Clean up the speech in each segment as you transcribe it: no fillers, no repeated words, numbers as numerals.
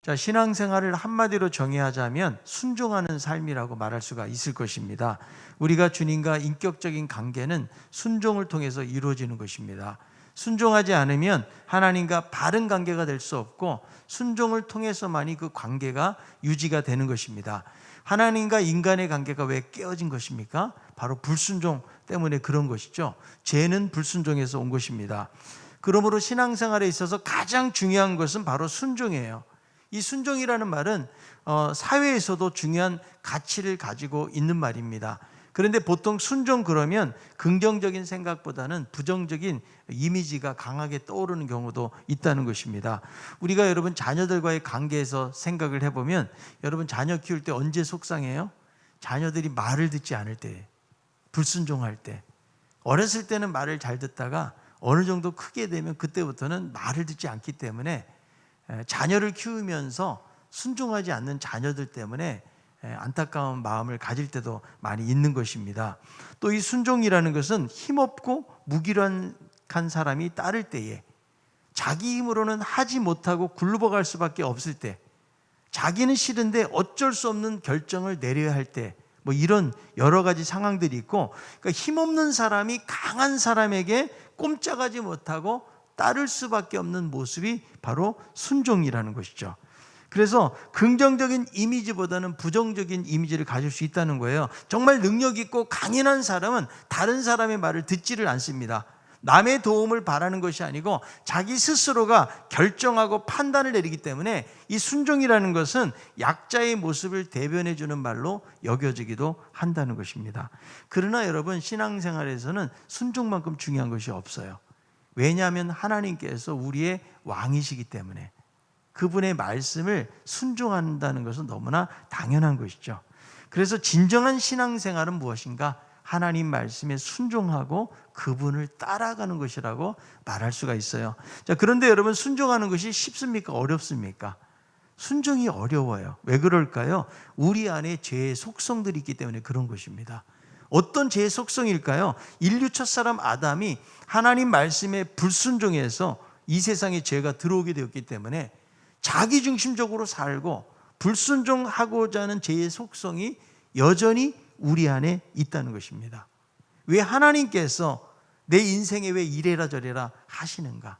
자, 신앙생활을 한마디로 정의하자면 순종하는 삶이라고 말할 수가 있을 것입니다. 우리가 주님과 인격적인 관계는 순종을 통해서 이루어지는 것입니다. 순종하지 않으면 하나님과 바른 관계가 될 수 없고 순종을 통해서만이 그 관계가 유지가 되는 것입니다. 하나님과 인간의 관계가 왜 깨어진 것입니까? 바로 불순종 때문에 그런 것이죠. 죄는 불순종에서 온 것입니다. 그러므로 신앙생활에 있어서 가장 중요한 것은 바로 순종이에요. 이 순종이라는 말은 사회에서도 중요한 가치를 가지고 있는 말입니다. 그런데 보통 순종 그러면 긍정적인 생각보다는 부정적인 이미지가 강하게 떠오르는 경우도 있다는 것입니다. 우리가 여러분 자녀들과의 관계에서 생각을 해보면 여러분 자녀 키울 때 언제 속상해요? 자녀들이 말을 듣지 않을 때, 불순종할 때. 어렸을 때는 말을 잘 듣다가 어느 정도 크게 되면 그때부터는 말을 듣지 않기 때문에 자녀를 키우면서 순종하지 않는 자녀들 때문에 안타까운 마음을 가질 때도 많이 있는 것입니다. 또 이 순종이라는 것은 힘없고 무기력한 사람이 따를 때에, 자기 힘으로는 하지 못하고 굴러갈 수밖에 없을 때, 자기는 싫은데 어쩔 수 없는 결정을 내려야 할 때, 뭐 이런 여러 가지 상황들이 있고, 그러니까 힘없는 사람이 강한 사람에게 꼼짝하지 못하고 따를 수밖에 없는 모습이 바로 순종이라는 것이죠. 그래서 긍정적인 이미지보다는 부정적인 이미지를 가질 수 있다는 거예요. 정말 능력 있고 강인한 사람은 다른 사람의 말을 듣지를 않습니다. 남의 도움을 바라는 것이 아니고 자기 스스로가 결정하고 판단을 내리기 때문에 이 순종이라는 것은 약자의 모습을 대변해 주는 말로 여겨지기도 한다는 것입니다. 그러나 여러분, 신앙생활에서는 순종만큼 중요한 것이 없어요. 왜냐하면 하나님께서 우리의 왕이시기 때문에 그분의 말씀을 순종한다는 것은 너무나 당연한 것이죠. 그래서 진정한 신앙생활은 무엇인가? 하나님 말씀에 순종하고 그분을 따라가는 것이라고 말할 수가 있어요. 자, 그런데 여러분, 순종하는 것이 쉽습니까? 어렵습니까? 순종이 어려워요. 왜 그럴까요? 우리 안에 죄의 속성들이 있기 때문에 그런 것입니다. 어떤 죄의 속성일까요? 인류 첫사람 아담이 하나님 말씀에 불순종해서 이 세상에 죄가 들어오게 되었기 때문에 자기중심적으로 살고 불순종하고자 하는 죄의 속성이 여전히 우리 안에 있다는 것입니다. 왜 하나님께서 내 인생에 왜 이래라 저래라 하시는가?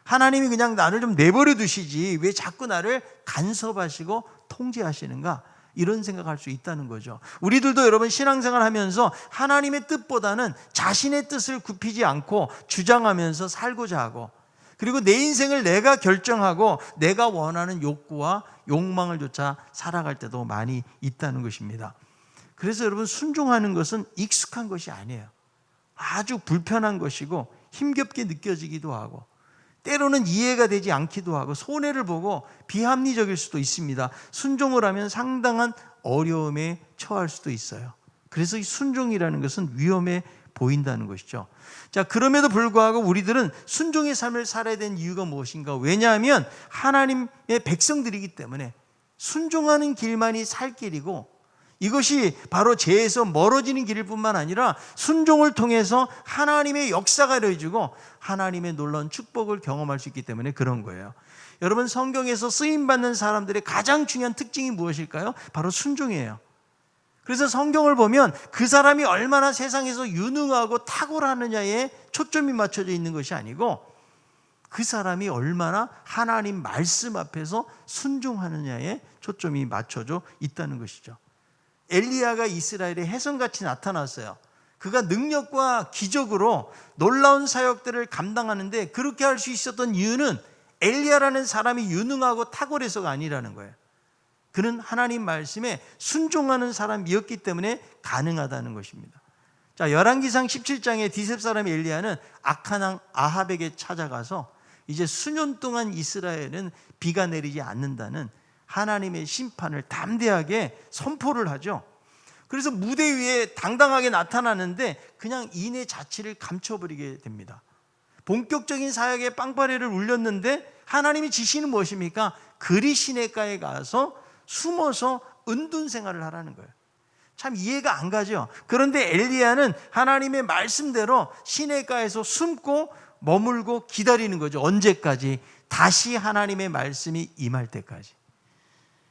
하나님이 그냥 나를 좀 내버려 두시지 왜 자꾸 나를 간섭하시고 통제하시는가? 이런 생각할 수 있다는 거죠. 우리들도 여러분 신앙생활 하면서 하나님의 뜻보다는 자신의 뜻을 굽히지 않고 주장하면서 살고자 하고, 그리고 내 인생을 내가 결정하고 내가 원하는 욕구와 욕망을 쫓아 살아갈 때도 많이 있다는 것입니다. 그래서 여러분, 순종하는 것은 익숙한 것이 아니에요. 아주 불편한 것이고 힘겹게 느껴지기도 하고 때로는 이해가 되지 않기도 하고 손해를 보고 비합리적일 수도 있습니다. 순종을 하면 상당한 어려움에 처할 수도 있어요. 그래서 이 순종이라는 것은 위험해 보인다는 것이죠. 자, 그럼에도 불구하고 우리들은 순종의 삶을 살아야 되는 이유가 무엇인가? 왜냐하면 하나님의 백성들이기 때문에 순종하는 길만이 살 길이고, 이것이 바로 죄에서 멀어지는 길일 뿐만 아니라 순종을 통해서 하나님의 역사가 이루어지고 하나님의 놀라운 축복을 경험할 수 있기 때문에 그런 거예요. 여러분, 성경에서 쓰임받는 사람들의 가장 중요한 특징이 무엇일까요? 바로 순종이에요. 그래서 성경을 보면 그 사람이 얼마나 세상에서 유능하고 탁월하느냐에 초점이 맞춰져 있는 것이 아니고 그 사람이 얼마나 하나님 말씀 앞에서 순종하느냐에 초점이 맞춰져 있다는 것이죠. 엘리야가 이스라엘의 혜성같이 나타났어요. 그가 능력과 기적으로 놀라운 사역들을 감당하는데 그렇게 할 수 있었던 이유는 엘리야라는 사람이 유능하고 탁월해서가 아니라는 거예요. 그는 하나님 말씀에 순종하는 사람이었기 때문에 가능하다는 것입니다. 자, 열왕기상 17장에 디셉 사람 엘리야는 악한 왕 아합에게 찾아가서 이제 수년 동안 이스라엘은 비가 내리지 않는다는 하나님의 심판을 담대하게 선포를 하죠. 그래서 무대 위에 당당하게 나타나는데 그냥 인의 자취를 감춰버리게 됩니다. 본격적인 사역에 빵빠레를 울렸는데 하나님의 지시는 무엇입니까? 그리 시냇가에 가서 숨어서 은둔 생활을 하라는 거예요. 참 이해가 안 가죠. 그런데 엘리야는 하나님의 말씀대로 시냇가에서 숨고 머물고 기다리는 거죠. 언제까지? 다시 하나님의 말씀이 임할 때까지.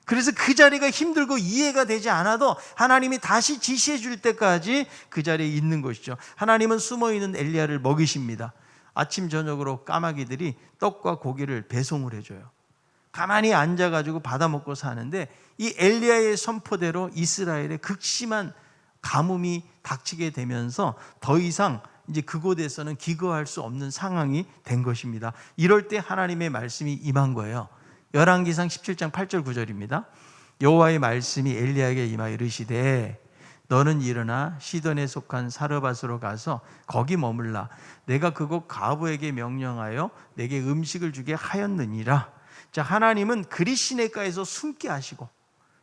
그래서 그 자리가 힘들고 이해가 되지 않아도 하나님이 다시 지시해 줄 때까지 그 자리에 있는 것이죠. 하나님은 숨어있는 엘리야를 먹이십니다. 아침 저녁으로 까마귀들이 떡과 고기를 배송을 해줘요. 가만히 앉아가지고 받아먹고 사는데 이 엘리야의 선포대로 이스라엘에 극심한 가뭄이 닥치게 되면서 더 이상 이제 그곳에서는 기거할 수 없는 상황이 된 것입니다. 이럴 때 하나님의 말씀이 임한 거예요. 열왕기상 17장 8절 9절입니다. 여호와의 말씀이 엘리야에게 임하여 이르시되 너는 일어나 시돈에 속한 사르밧으로 가서 거기 머물라. 내가 그곳 가부에게 명령하여 내게 음식을 주게 하였느니라. 자, 하나님은 그리 시내가에서 숨게 하시고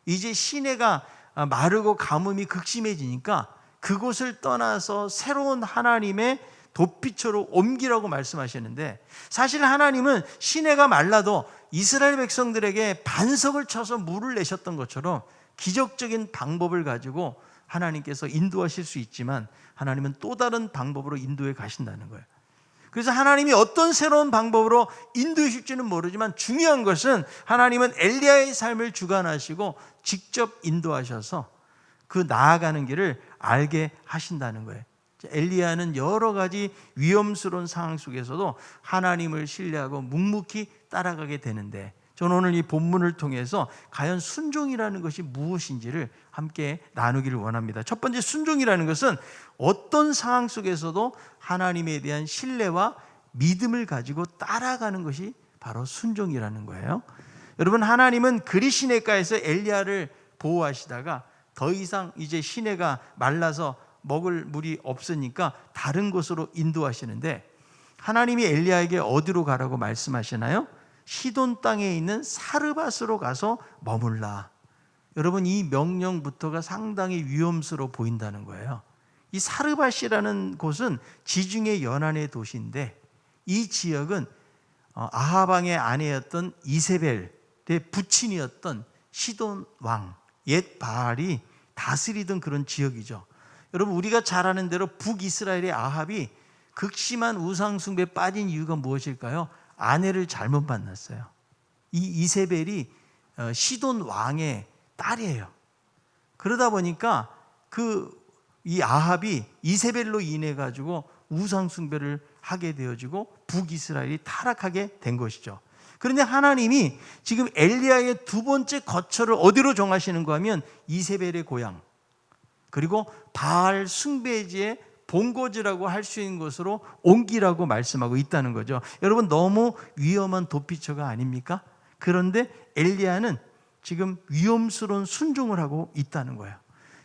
이제 시내가 마르고 가뭄이 극심해지니까 그곳을 떠나서 새로운 하나님의 도피처로 옮기라고 말씀하시는데, 사실 하나님은 시내가 말라도 이스라엘 백성들에게 반석을 쳐서 물을 내셨던 것처럼 기적적인 방법을 가지고 하나님께서 인도하실 수 있지만 하나님은 또 다른 방법으로 인도해 가신다는 거예요. 그래서 하나님이 어떤 새로운 방법으로 인도하실지는 모르지만 중요한 것은 하나님은 엘리야의 삶을 주관하시고 직접 인도하셔서 그 나아가는 길을 알게 하신다는 거예요. 엘리야는 여러 가지 위험스러운 상황 속에서도 하나님을 신뢰하고 묵묵히 따라가게 되는데, 저는 오늘 이 본문을 통해서 과연 순종이라는 것이 무엇인지를 함께 나누기를 원합니다. 첫 번째, 순종이라는 것은 어떤 상황 속에서도 하나님에 대한 신뢰와 믿음을 가지고 따라가는 것이 바로 순종이라는 거예요. 여러분, 하나님은 그리 시내가에서 엘리야를 보호하시다가 더 이상 이제 시내가 말라서 먹을 물이 없으니까 다른 곳으로 인도하시는데, 하나님이 엘리야에게 어디로 가라고 말씀하시나요? 시돈 땅에 있는 사르밧으로 가서 머물라. 여러분, 이 명령부터가 상당히 위험스러워 보인다는 거예요. 이 사르밧이라는 곳은 지중해 연안의 도시인데, 이 지역은 아합 왕의 아내였던 이세벨의 부친이었던 시돈 왕, 옛 바알이 다스리던 그런 지역이죠. 여러분, 우리가 잘 아는 대로 북이스라엘의 아합이 극심한 우상숭배에 빠진 이유가 무엇일까요? 아내를 잘못 만났어요. 이 이세벨이 시돈 왕의 딸이에요. 그러다 보니까 이 아합이 이세벨로 인해 가지고 우상숭배를 하게 되어지고 북이스라엘이 타락하게 된 것이죠. 그런데 하나님이 지금 엘리야의 두 번째 거처를 어디로 정하시는가 하면 이세벨의 고향, 그리고 바알 숭배지의 본거지라고 할 수 있는 곳으로 옮기라고 말씀하고 있다는 거죠. 여러분, 너무 위험한 도피처가 아닙니까? 그런데 엘리야는 지금 위험스러운 순종을 하고 있다는 거예요.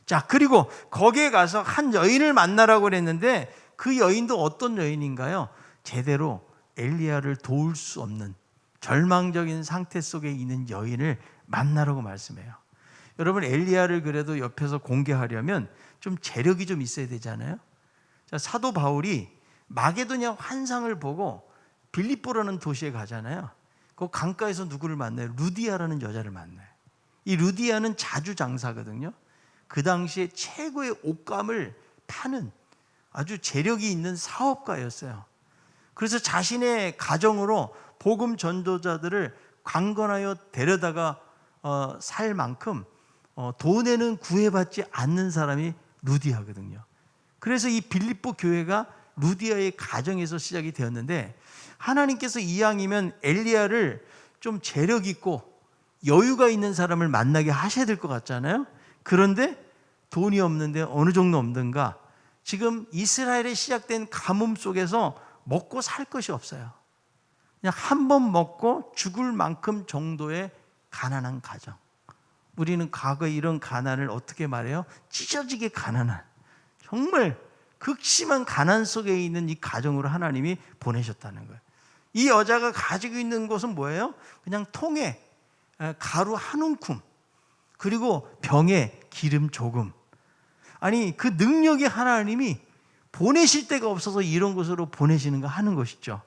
자, 그리고 거기에 가서 한 여인을 만나라고 그랬는데 그 여인도 어떤 여인인가요? 제대로 엘리야를 도울 수 없는 절망적인 상태 속에 있는 여인을 만나라고 말씀해요. 여러분, 엘리야를 그래도 옆에서 공개하려면 좀 재력이 좀 있어야 되잖아요. 자, 사도 바울이 마게도냐 환상을 보고 빌립보라는 도시에 가잖아요. 그 강가에서 누구를 만나요? 루디아라는 여자를 만나요. 이 루디아는 자주장사거든요. 그 당시에 최고의 옷감을 파는 아주 재력이 있는 사업가였어요. 그래서 자신의 가정으로 복음 전도자들을 강건하여 데려다가 살 만큼 돈에는 구애받지 않는 사람이 루디아거든요. 그래서 이 빌립보 교회가 루디아의 가정에서 시작이 되었는데, 하나님께서 이왕이면 엘리야를 좀 재력 있고 여유가 있는 사람을 만나게 하셔야 될 것 같잖아요. 그런데 돈이 없는데 어느 정도 없는가? 지금 이스라엘에 시작된 가뭄 속에서 먹고 살 것이 없어요. 그냥 한 번 먹고 죽을 만큼 정도의 가난한 가정. 우리는 과거에 이런 가난을 어떻게 말해요? 찢어지게 가난한, 정말 극심한 가난 속에 있는 이 가정으로 하나님이 보내셨다는 거예요. 이 여자가 가지고 있는 것은 뭐예요? 그냥 통에 가루 한 움큼, 그리고 병에 기름 조금. 아니, 그 능력이 하나님이 보내실 데가 없어서 이런 곳으로 보내시는가 하는 것이죠.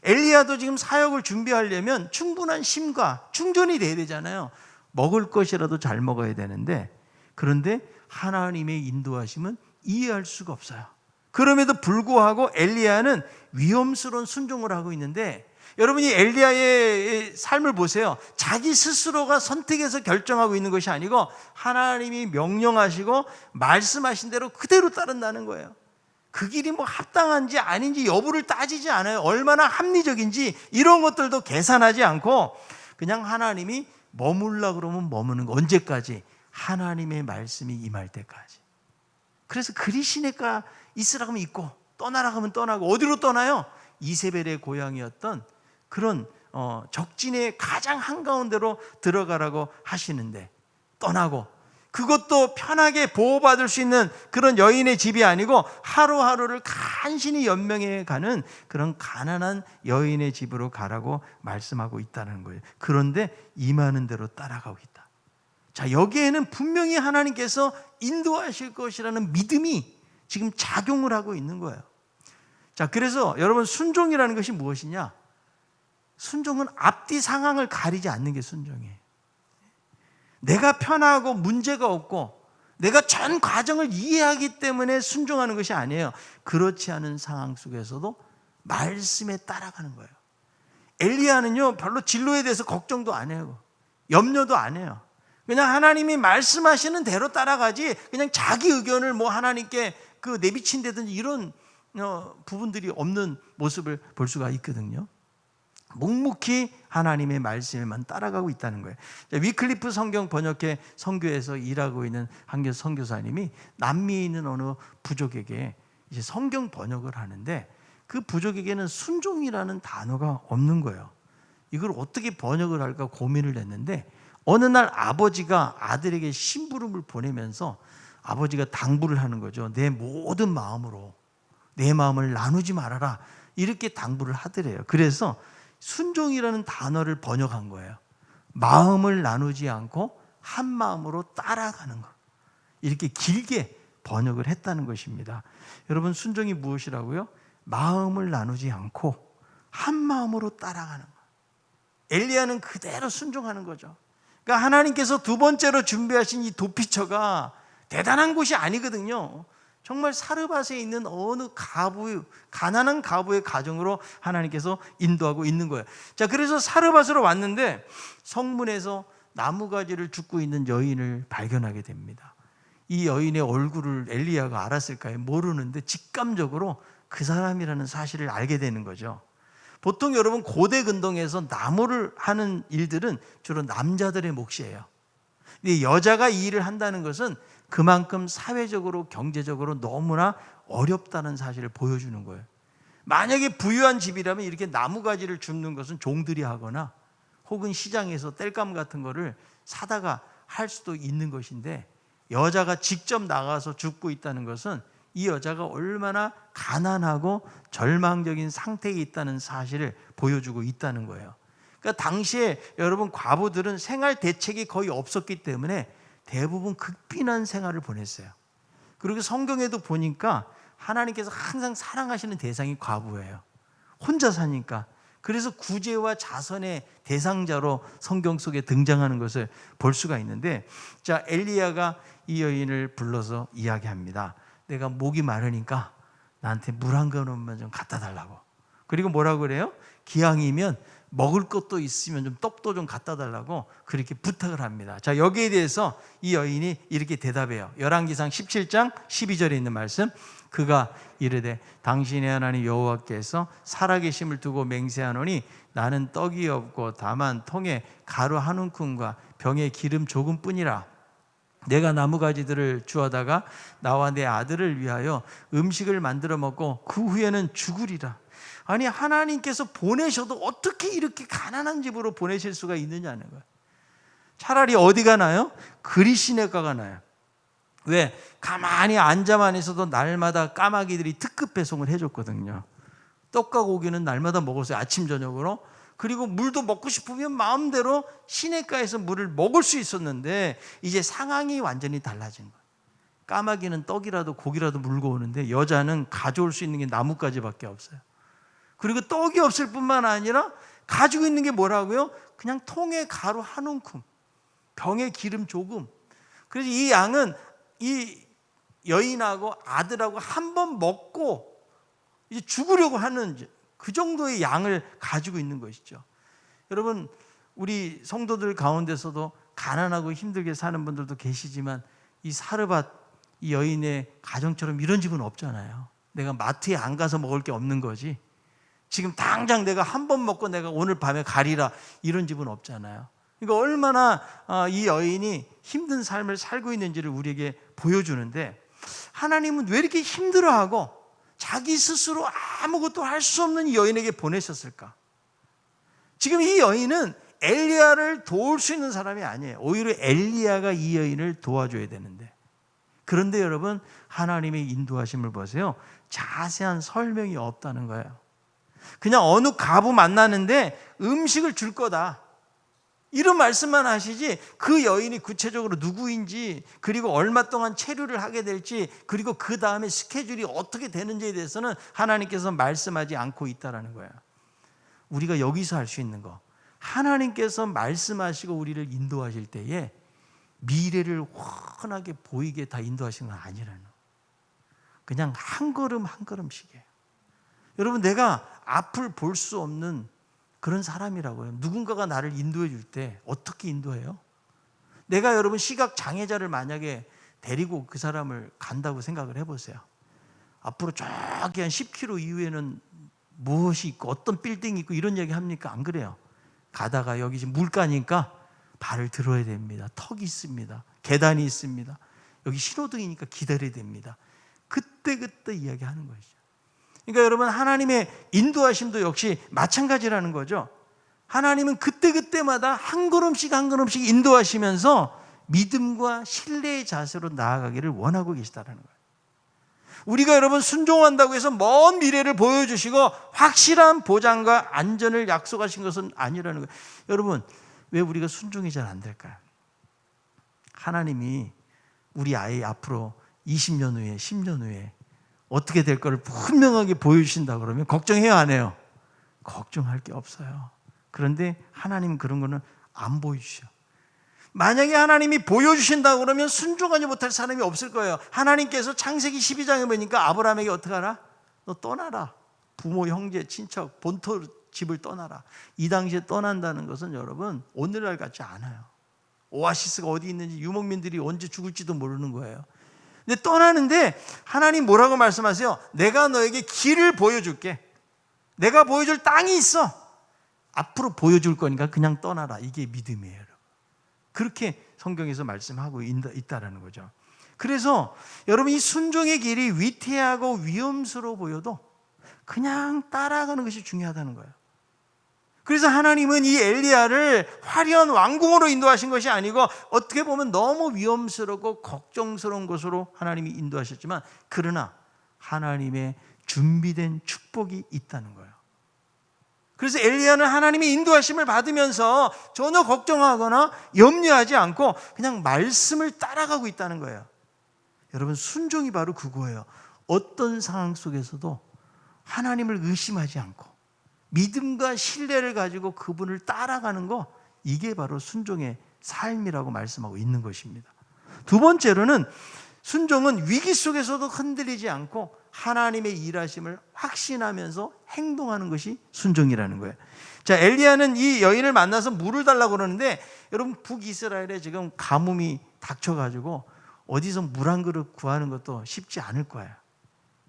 엘리야도 지금 사역을 준비하려면 충분한 힘과 충전이 돼야 되잖아요. 먹을 것이라도 잘 먹어야 되는데, 그런데 하나님의 인도하심은 이해할 수가 없어요. 그럼에도 불구하고 엘리야는 위험스러운 순종을 하고 있는데, 여러분이 엘리야의 삶을 보세요. 자기 스스로가 선택해서 결정하고 있는 것이 아니고 하나님이 명령하시고 말씀하신 대로 그대로 따른다는 거예요. 그 길이 뭐 합당한지 아닌지 여부를 따지지 않아요. 얼마나 합리적인지 이런 것들도 계산하지 않고 그냥 하나님이 머물라 그러면 머무는 거. 언제까지? 하나님의 말씀이 임할 때까지. 그래서 그리 시내가 있으라고 하면 있고 떠나라고 하면 떠나고. 어디로 떠나요? 이세벨의 고향이었던 그런 적진의 가장 한가운데로 들어가라고 하시는데 떠나고, 그것도 편하게 보호받을 수 있는 그런 여인의 집이 아니고 하루하루를 간신히 연명해 가는 그런 가난한 여인의 집으로 가라고 말씀하고 있다는 거예요. 그런데 임하는 대로 따라가고 있다. 자, 여기에는 분명히 하나님께서 인도하실 것이라는 믿음이 지금 작용을 하고 있는 거예요. 자, 그래서 여러분, 순종이라는 것이 무엇이냐? 순종은 앞뒤 상황을 가리지 않는 게 순종이에요. 내가 편하고 문제가 없고 내가 전 과정을 이해하기 때문에 순종하는 것이 아니에요. 그렇지 않은 상황 속에서도 말씀에 따라가는 거예요. 엘리야는요, 별로 진로에 대해서 걱정도 안 해요. 염려도 안 해요. 그냥 하나님이 말씀하시는 대로 따라가지, 그냥 자기 의견을 뭐 하나님께 내비친다든지 이런 부분들이 없는 모습을 볼 수가 있거든요. 묵묵히 하나님의 말씀에만 따라가고 있다는 거예요. 위클리프 성경 번역회 선교에서 일하고 있는 한 선교사님이 남미에 있는 어느 부족에게 이제 성경 번역을 하는데 그 부족에게는 순종이라는 단어가 없는 거예요. 이걸 어떻게 번역을 할까 고민을 했는데 어느 날 아버지가 아들에게 심부름을 보내면서 아버지가 당부를 하는 거죠. 내 모든 마음으로 내 마음을 나누지 말아라, 이렇게 당부를 하더래요. 그래서 순종이라는 단어를 번역한 거예요. 마음을 나누지 않고 한 마음으로 따라가는 것, 이렇게 길게 번역을 했다는 것입니다. 여러분, 순종이 무엇이라고요? 마음을 나누지 않고 한 마음으로 따라가는 것. 엘리야는 그대로 순종하는 거죠. 그러니까 하나님께서 두 번째로 준비하신 이 도피처가 대단한 곳이 아니거든요. 정말 사르밧에 있는 어느 가난한 가부의 가정으로 하나님께서 인도하고 있는 거예요. 자, 그래서 사르밧으로 왔는데 성문에서 나무가지를 줍고 있는 여인을 발견하게 됩니다. 이 여인의 얼굴을 엘리야가 알았을까요? 모르는데 직감적으로 그 사람이라는 사실을 알게 되는 거죠. 보통 여러분, 고대 근동에서 나무를 하는 일들은 주로 남자들의 몫이에요. 근데 여자가 이 일을 한다는 것은 그만큼 사회적으로 경제적으로 너무나 어렵다는 사실을 보여주는 거예요. 만약에 부유한 집이라면 이렇게 나무가지를 줍는 것은 종들이 하거나 혹은 시장에서 땔감 같은 거를 사다가 할 수도 있는 것인데, 여자가 직접 나가서 줍고 있다는 것은 이 여자가 얼마나 가난하고 절망적인 상태에 있다는 사실을 보여주고 있다는 거예요. 그러니까 당시에 여러분, 과부들은 생활 대책이 거의 없었기 때문에 대부분 극빈한 생활을 보냈어요. 그리고 성경에도 보니까 하나님께서 항상 사랑하시는 대상이 과부예요. 혼자 사니까. 그래서 구제와 자선의 대상자로 성경 속에 등장하는 것을 볼 수가 있는데, 자, 엘리야가 이 여인을 불러서 이야기합니다. 내가 목이 마르니까 나한테 물 한 그릇만 좀 갖다 달라고. 그리고 뭐라고 그래요? 기왕이면 먹을 것도 있으면 좀 떡도 좀 갖다 달라고 그렇게 부탁을 합니다. 자, 여기에 대해서 이 여인이 이렇게 대답해요. 열왕기상 17장 12절에 있는 말씀. 그가 이르되 당신의 하나님 여호와께서 살아계심을 두고 맹세하노니 나는 떡이 없고 다만 통에 가루 한 움큼과 병에 기름 조금뿐이라. 내가 나무가지들을 주워다가 나와 내 아들을 위하여 음식을 만들어 먹고 그 후에는 죽으리라. 아니, 하나님께서 보내셔도 어떻게 이렇게 가난한 집으로 보내실 수가 있느냐는 거예요. 차라리 어디가 나요? 그리시네가가 나요. 왜? 가만히 앉아만 있어도 날마다 까마귀들이 특급 배송을 해줬거든요. 떡과 고기는 날마다 먹었어요. 아침 저녁으로. 그리고 물도 먹고 싶으면 마음대로 시내가에서 물을 먹을 수 있었는데 이제 상황이 완전히 달라진 거예요. 까마귀는 떡이라도 고기라도 물고 오는데 여자는 가져올 수 있는 게 나뭇가지밖에 없어요. 그리고 떡이 없을 뿐만 아니라 가지고 있는 게 뭐라고요? 그냥 통에 가루 한 움큼, 병에 기름 조금. 그래서 이 양은 이 여인하고 아들하고 한 번 먹고 이제 죽으려고 하는 그 정도의 양을 가지고 있는 것이죠. 여러분, 우리 성도들 가운데서도 가난하고 힘들게 사는 분들도 계시지만 이 사르밧 이 여인의 가정처럼 이런 집은 없잖아요. 내가 마트에 안 가서 먹을 게 없는 거지, 지금 당장 내가 한 번 먹고 내가 오늘 밤에 가리라, 이런 집은 없잖아요. 그러니까 얼마나 이 여인이 힘든 삶을 살고 있는지를 우리에게 보여주는데, 하나님은 왜 이렇게 힘들어하고 자기 스스로 아무것도 할 수 없는 이 여인에게 보내셨을까? 지금 이 여인은 엘리야를 도울 수 있는 사람이 아니에요. 오히려 엘리야가 이 여인을 도와줘야 되는데, 그런데 여러분, 하나님의 인도하심을 보세요. 자세한 설명이 없다는 거예요. 그냥 어느 과부 만나는데 음식을 줄 거다, 이런 말씀만 하시지, 그 여인이 구체적으로 누구인지, 그리고 얼마 동안 체류를 하게 될지, 그리고 그 다음에 스케줄이 어떻게 되는지에 대해서는 하나님께서 말씀하지 않고 있다는 거예요. 우리가 여기서 할 수 있는 거, 하나님께서 말씀하시고 우리를 인도하실 때에 미래를 훤하게 보이게 다 인도하시는 건 아니라는 거예요. 그냥 한 걸음 한 걸음씩이에요. 여러분, 내가 앞을 볼 수 없는 그런 사람이라고요. 누군가가 나를 인도해 줄 때 어떻게 인도해요? 내가 여러분 시각 장애자를 만약에 데리고 그 사람을 간다고 생각을 해보세요. 앞으로 저기 한 10km 이후에는 무엇이 있고 어떤 빌딩이 있고 이런 얘기 합니까? 안 그래요. 가다가 여기 지금 물가니까 발을 들어야 됩니다. 턱이 있습니다. 계단이 있습니다. 여기 신호등이니까 기다려야 됩니다. 그때 이야기하는 것이죠. 그러니까 여러분, 하나님의 인도하심도 역시 마찬가지라는 거죠. 하나님은 그때마다 한 걸음씩 한 걸음씩 인도하시면서 믿음과 신뢰의 자세로 나아가기를 원하고 계시다는 거예요. 우리가 여러분 순종한다고 해서 먼 미래를 보여주시고 확실한 보장과 안전을 약속하신 것은 아니라는 거예요. 여러분, 왜 우리가 순종이 잘 안 될까요? 하나님이 우리 아이 앞으로 20년 후에 10년 후에 어떻게 될 거를 분명하게 보여주신다 그러면 걱정해요, 안 해요? 걱정할 게 없어요. 그런데 하나님은 그런 거는 안 보여주셔. 만약에 하나님이 보여주신다 그러면 순종하지 못할 사람이 없을 거예요. 하나님께서 창세기 12장에 보니까 아브라함에게 어떻게 하라? 너 떠나라. 부모, 형제, 친척, 본토 집을 떠나라. 이 당시에 떠난다는 것은 여러분 오늘날 같지 않아요. 오아시스가 어디 있는지, 유목민들이 언제 죽을지도 모르는 거예요. 근데 떠나는데 하나님 뭐라고 말씀하세요? 내가 너에게 길을 보여줄게. 내가 보여줄 땅이 있어. 앞으로 보여줄 거니까 그냥 떠나라. 이게 믿음이에요, 여러분. 그렇게 성경에서 말씀하고 있다는 거죠. 그래서 여러분, 이 순종의 길이 위태하고 위험스러워 보여도 그냥 따라가는 것이 중요하다는 거예요. 그래서 하나님은 이 엘리야를 화려한 왕궁으로 인도하신 것이 아니고 어떻게 보면 너무 위험스럽고 걱정스러운 곳으로 하나님이 인도하셨지만, 그러나 하나님의 준비된 축복이 있다는 거예요. 그래서 엘리야는 하나님의 인도하심을 받으면서 전혀 걱정하거나 염려하지 않고 그냥 말씀을 따라가고 있다는 거예요. 여러분, 순종이 바로 그거예요. 어떤 상황 속에서도 하나님을 의심하지 않고 믿음과 신뢰를 가지고 그분을 따라가는 거, 이게 바로 순종의 삶이라고 말씀하고 있는 것입니다. 두 번째로는 순종은 위기 속에서도 흔들리지 않고 하나님의 일하심을 확신하면서 행동하는 것이 순종이라는 거예요. 자, 엘리야는 이 여인을 만나서 물을 달라고 그러는데, 여러분 북이스라엘에 지금 가뭄이 닥쳐가지고 어디서 물 한 그릇 구하는 것도 쉽지 않을 거예요.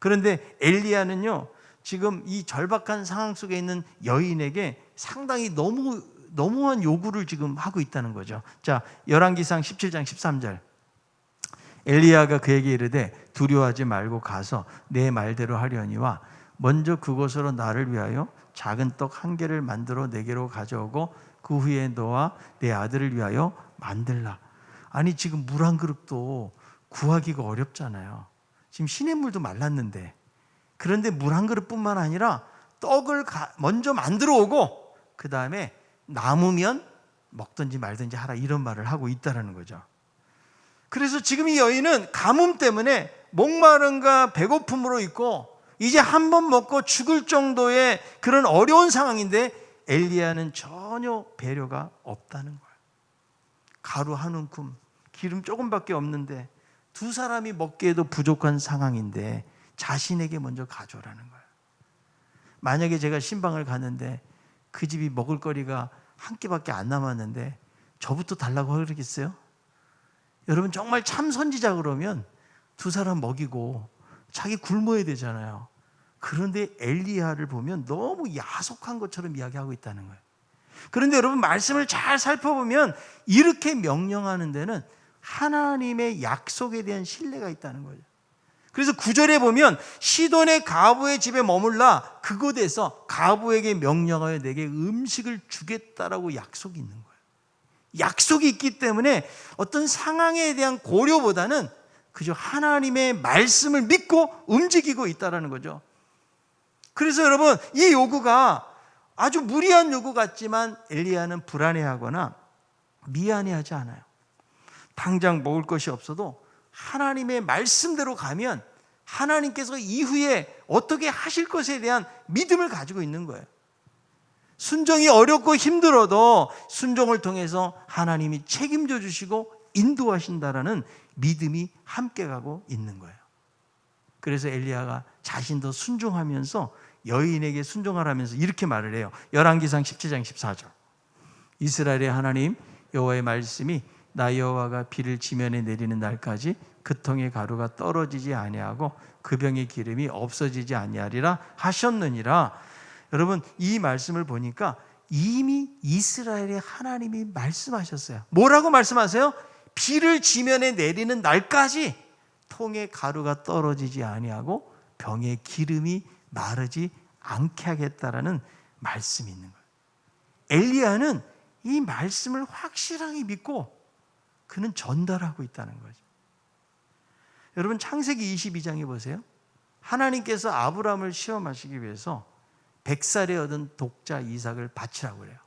그런데 엘리야는요, 지금 이 절박한 상황 속에 있는 여인에게 상당히 너무한 요구를 지금 하고 있다는 거죠. 자, 열왕기상 17장 13절. 엘리야가 그에게 이르되 두려워하지 말고 가서 내 말대로 하려니와 먼저 그곳으로 나를 위하여 작은 떡 한 개를 만들어 내게로 가져오고 그 후에 너와 내 아들을 위하여 만들라. 아니, 지금 물 한 그릇도 구하기가 어렵잖아요. 지금 시냇물도 말랐는데, 그런데 물 한 그릇뿐만 아니라 떡을 먼저 만들어 오고 그 다음에 남으면 먹든지 말든지 하라, 이런 말을 하고 있다는 거죠. 그래서 지금 이 여인은 가뭄 때문에 목마름과 배고픔으로 있고 이제 한 번 먹고 죽을 정도의 그런 어려운 상황인데, 엘리야는 전혀 배려가 없다는 거예요. 가루 한 움큼, 기름 조금밖에 없는데 두 사람이 먹기에도 부족한 상황인데 자신에게 먼저 가져오라는 거예요. 만약에 제가 신방을 갔는데 그 집이 먹을 거리가 한 끼밖에 안 남았는데 저부터 달라고 그러겠어요? 여러분, 정말 참 선지자 그러면 두 사람 먹이고 자기 굶어야 되잖아요. 그런데 엘리야를 보면 너무 야속한 것처럼 이야기하고 있다는 거예요. 그런데 여러분, 말씀을 잘 살펴보면 이렇게 명령하는 데는 하나님의 약속에 대한 신뢰가 있다는 거죠. 그래서 9절에 보면 시돈의 가부의 집에 머물라 그곳에서 가부에게 명령하여 내게 음식을 주겠다라고 약속이 있는 거예요. 약속이 있기 때문에 어떤 상황에 대한 고려보다는 그저 하나님의 말씀을 믿고 움직이고 있다는 거죠. 그래서 여러분, 이 요구가 아주 무리한 요구 같지만 엘리야는 불안해하거나 미안해하지 않아요. 당장 먹을 것이 없어도 하나님의 말씀대로 가면 하나님께서 이후에 어떻게 하실 것에 대한 믿음을 가지고 있는 거예요. 순종이 어렵고 힘들어도 순종을 통해서 하나님이 책임져 주시고 인도하신다라는 믿음이 함께 가고 있는 거예요. 그래서 엘리야가 자신도 순종하면서 여인에게 순종하라면서 이렇게 말을 해요. 열왕기상 17장 14절. 이스라엘의 하나님 여호와의 말씀이 나 여호와가 비를 지면에 내리는 날까지 그 통의 가루가 떨어지지 아니하고 그 병의 기름이 없어지지 아니하리라 하셨느니라. 여러분, 이 말씀을 보니까 이미 이스라엘의 하나님이 말씀하셨어요. 뭐라고 말씀하세요? 비를 지면에 내리는 날까지 통의 가루가 떨어지지 아니하고 병의 기름이 마르지 않게 하겠다라는 말씀이 있는 거예요. 엘리야는 이 말씀을 확실하게 믿고 그는 전달하고 있다는 거죠. 여러분, 창세기 22장에 보세요. 하나님께서 아브라함을 시험하시기 위해서 100살에 얻은 독자 이삭을 바치라고 그래요.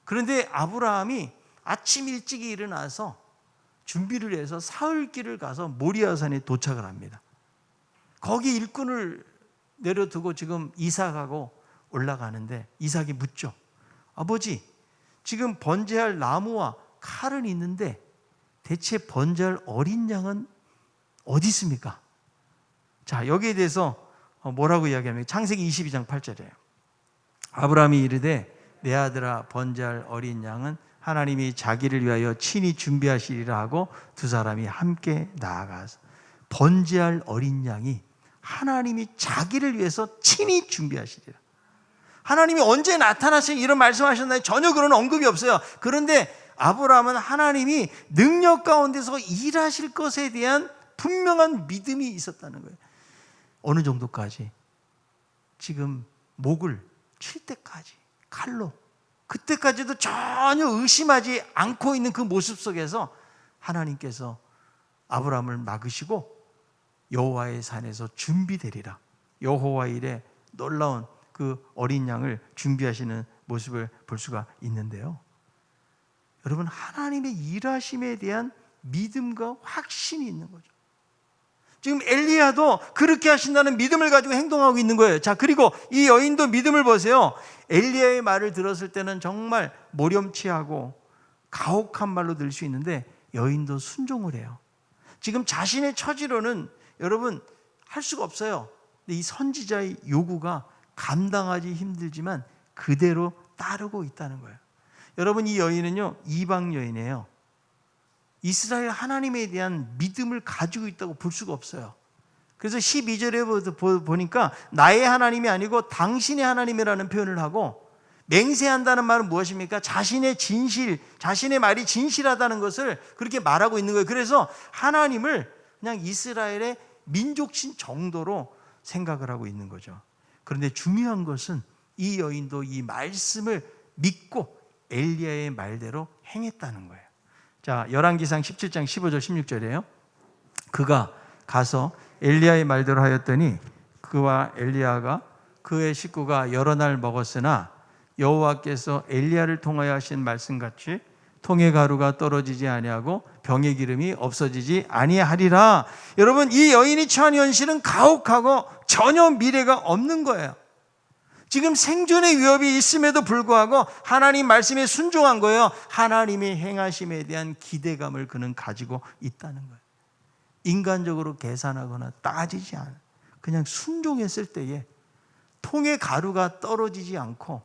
그런데 아브라함이 아침 일찍이 일어나서 준비를 해서 사흘길을 가서 모리아산에 도착을 합니다. 거기 일꾼을 내려두고 지금 이삭하고 올라가는데 이삭이 묻죠. 아버지, 지금 번제할 나무와 칼은 있는데 대체 번제할 어린 양은 어디 있습니까? 자, 여기에 대해서 뭐라고 이야기합니까? 창세기 22장 8절이에요. 아브라함이 이르되 내 아들아, 번제할 어린 양은 하나님이 자기를 위하여 친히 준비하시리라 하고 두 사람이 함께 나아가서 번제할 어린 양이 하나님이 자기를 위해서 친히 준비하시리라. 하나님이 언제 나타나시는 이런 말씀하셨나요? 전혀 그런 언급이 없어요. 그런데 아브라함은 하나님이 능력 가운데서 일하실 것에 대한 분명한 믿음이 있었다는 거예요. 어느 정도까지? 지금 목을 칠 때까지 칼로, 그때까지도 전혀 의심하지 않고 있는 그 모습 속에서 하나님께서 아브라함을 막으시고 여호와의 산에서 준비되리라, 여호와 일에 놀라운 그 어린 양을 준비하시는 모습을 볼 수가 있는데요. 여러분, 하나님의 일하심에 대한 믿음과 확신이 있는 거죠. 지금 엘리야도 그렇게 하신다는 믿음을 가지고 행동하고 있는 거예요. 자, 그리고 이 여인도 믿음을 보세요. 엘리야의 말을 들었을 때는 정말 모렴치하고 가혹한 말로 들을 수 있는데 여인도 순종을 해요. 지금 자신의 처지로는 여러분 할 수가 없어요. 근데 이 선지자의 요구가 감당하기 힘들지만 그대로 따르고 있다는 거예요. 여러분, 이 여인은요, 이방 여인이에요. 이스라엘 하나님에 대한 믿음을 가지고 있다고 볼 수가 없어요. 그래서 12절에 보니까 나의 하나님이 아니고 당신의 하나님이라는 표현을 하고, 맹세한다는 말은 무엇입니까? 자신의 진실, 자신의 말이 진실하다는 것을 그렇게 말하고 있는 거예요. 그래서 하나님을 그냥 이스라엘의 민족신 정도로 생각을 하고 있는 거죠. 그런데 중요한 것은 이 여인도 이 말씀을 믿고 엘리야의 말대로 행했다는 거예요. 자, 열왕기상 17장 15절 16절이에요. 그가 가서 엘리야의 말대로 하였더니 그와 엘리야가 그의 식구가 여러 날 먹었으나 여호와께서 엘리야를 통하여 하신 말씀같이 통의 가루가 떨어지지 아니하고 병의 기름이 없어지지 아니하리라. 여러분, 이 여인이 처한 현실은 가혹하고 전혀 미래가 없는 거예요. 지금 생존의 위협이 있음에도 불구하고 하나님 말씀에 순종한 거예요. 하나님의 행하심에 대한 기대감을 그는 가지고 있다는 거예요. 인간적으로 계산하거나 따지지 않아요. 그냥 순종했을 때에 통의 가루가 떨어지지 않고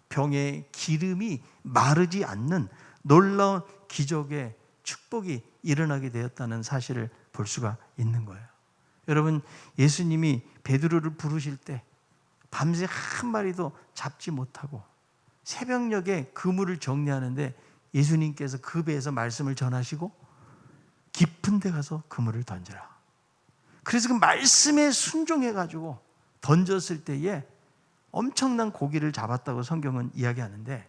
병의 기름이 마르지 않는 놀라운 기적의 축복이 일어나게 되었다는 사실을 볼 수가 있는 거예요. 여러분, 예수님이 베드로를 부르실 때 밤새 한 마리도 잡지 못하고 새벽녘에 그물을 정리하는데 예수님께서 그 배에서 말씀을 전하시고 깊은 데 가서 그물을 던져라. 그래서 그 말씀에 순종해가지고 던졌을 때에 엄청난 고기를 잡았다고 성경은 이야기하는데,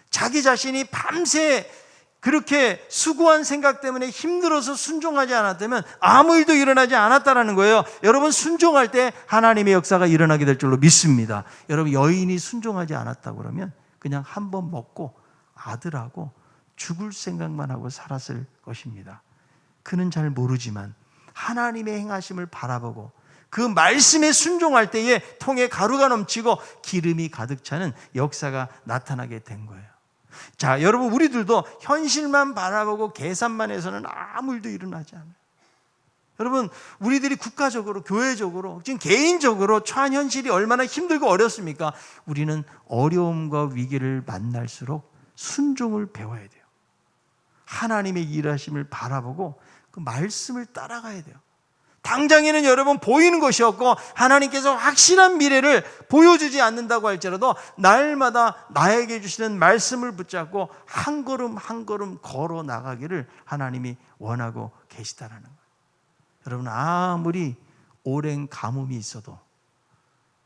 자기 자신이 밤새 그렇게 수고한 생각 때문에 힘들어서 순종하지 않았다면 아무 일도 일어나지 않았다라는 거예요. 여러분, 순종할 때 하나님의 역사가 일어나게 될 줄로 믿습니다. 여러분, 여인이 순종하지 않았다고 그러면 그냥 한 번 먹고 아들하고 죽을 생각만 하고 살았을 것입니다. 그는 잘 모르지만 하나님의 행하심을 바라보고 그 말씀에 순종할 때에 통에 가루가 넘치고 기름이 가득 차는 역사가 나타나게 된 거예요. 자, 여러분, 우리들도 현실만 바라보고 계산만 해서는 아무 일도 일어나지 않아요. 여러분, 우리들이 국가적으로, 교회적으로, 지금 개인적으로 처한 현실이 얼마나 힘들고 어렵습니까? 우리는 어려움과 위기를 만날수록 순종을 배워야 돼요. 하나님의 일하심을 바라보고 그 말씀을 따라가야 돼요. 당장에는 여러분 보이는 것이 없고 하나님께서 확실한 미래를 보여주지 않는다고 할지라도 날마다 나에게 주시는 말씀을 붙잡고 한 걸음 한 걸음 걸어 나가기를 하나님이 원하고 계시다라는 거예요. 여러분, 아무리 오랜 가뭄이 있어도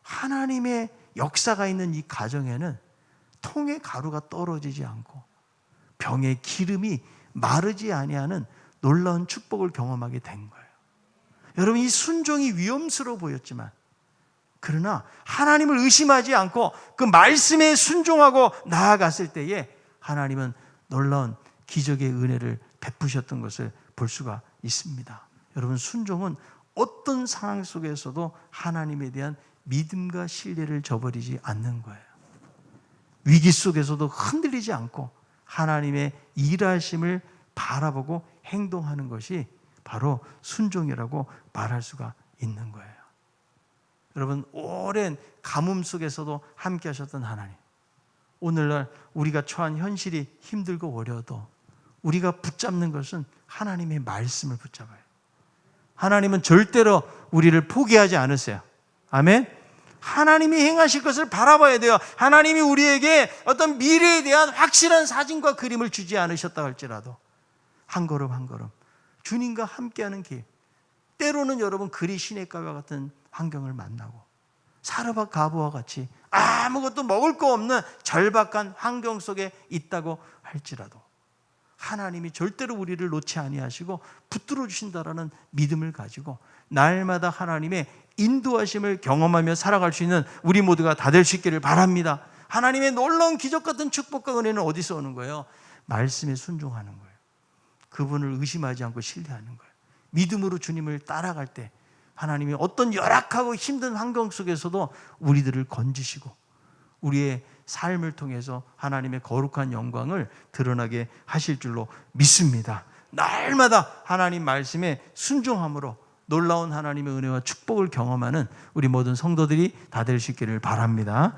하나님의 역사가 있는 이 가정에는 통의 가루가 떨어지지 않고 병의 기름이 마르지 아니하는 놀라운 축복을 경험하게 된 거예요. 여러분, 이 순종이 위험스러워 보였지만 그러나 하나님을 의심하지 않고 그 말씀에 순종하고 나아갔을 때에 하나님은 놀라운 기적의 은혜를 베푸셨던 것을 볼 수가 있습니다. 여러분, 순종은 어떤 상황 속에서도 하나님에 대한 믿음과 신뢰를 저버리지 않는 거예요. 위기 속에서도 흔들리지 않고 하나님의 일하심을 바라보고 행동하는 것이 바로 순종이라고 말할 수가 있는 거예요. 여러분, 오랜 가뭄 속에서도 함께 하셨던 하나님, 오늘날 우리가 처한 현실이 힘들고 어려워도 우리가 붙잡는 것은 하나님의 말씀을 붙잡아요. 하나님은 절대로 우리를 포기하지 않으세요. 아멘. 하나님이 행하실 것을 바라봐야 돼요. 하나님이 우리에게 어떤 미래에 대한 확실한 사진과 그림을 주지 않으셨다 할지라도 한 걸음 한 걸음 주님과 함께하는 길, 때로는 여러분 그리 시냇가와 같은 환경을 만나고 사르밧 가부와 같이 아무것도 먹을 거 없는 절박한 환경 속에 있다고 할지라도 하나님이 절대로 우리를 놓지 아니하시고 붙들어 주신다라는 믿음을 가지고 날마다 하나님의 인도하심을 경험하며 살아갈 수 있는 우리 모두가 다 될 수 있기를 바랍니다. 하나님의 놀라운 기적 같은 축복과 은혜는 어디서 오는 거예요? 말씀에 순종하는 거예요. 그분을 의심하지 않고 신뢰하는 거예요. 믿음으로 주님을 따라갈 때 하나님이 어떤 열악하고 힘든 환경 속에서도 우리들을 건지시고 우리의 삶을 통해서 하나님의 거룩한 영광을 드러나게 하실 줄로 믿습니다. 날마다 하나님 말씀에 순종함으로 놀라운 하나님의 은혜와 축복을 경험하는 우리 모든 성도들이 다 될 수 있기를 바랍니다.